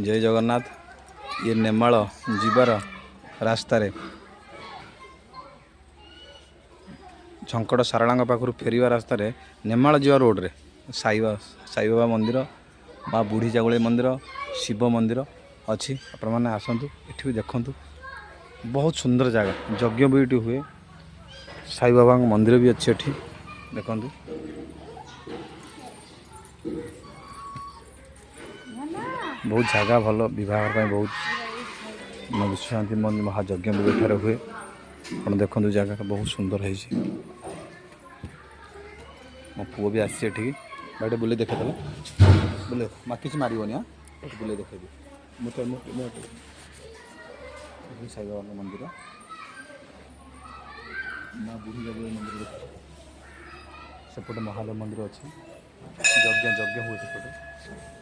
जय जगन्नाथ। ये नेमाल जीवार रास्तार झंकड़ साराला पाखु फेरवा रास्तार नेमाल जीवा रोड रे साई बाबा मंदिर, माँ बुढ़ी जागुली मंदिर, शिव मंदिर अच्छी। आपण मैंने आसतु एठी भी देखु, बहुत सुंदर जगह, यज्ञ भी ये हुए। साई बाबा मंदिर भी अच्छी एठी देखु। बहुत जगह भल बह बहुत विश्रांति महायज्ञ भी एठार हुए। आप देखो जगह बहुत सुंदर है। मो पुओ भी आसी बैठे बुले देखे बुले माँ किसी मारन बुले देखे साई बाबा मंदिर, माँ बुढ़ी जागुली मंदिर सेपटे महादेव मंदिर अच्छी। यज्ञ हुए सेपटे।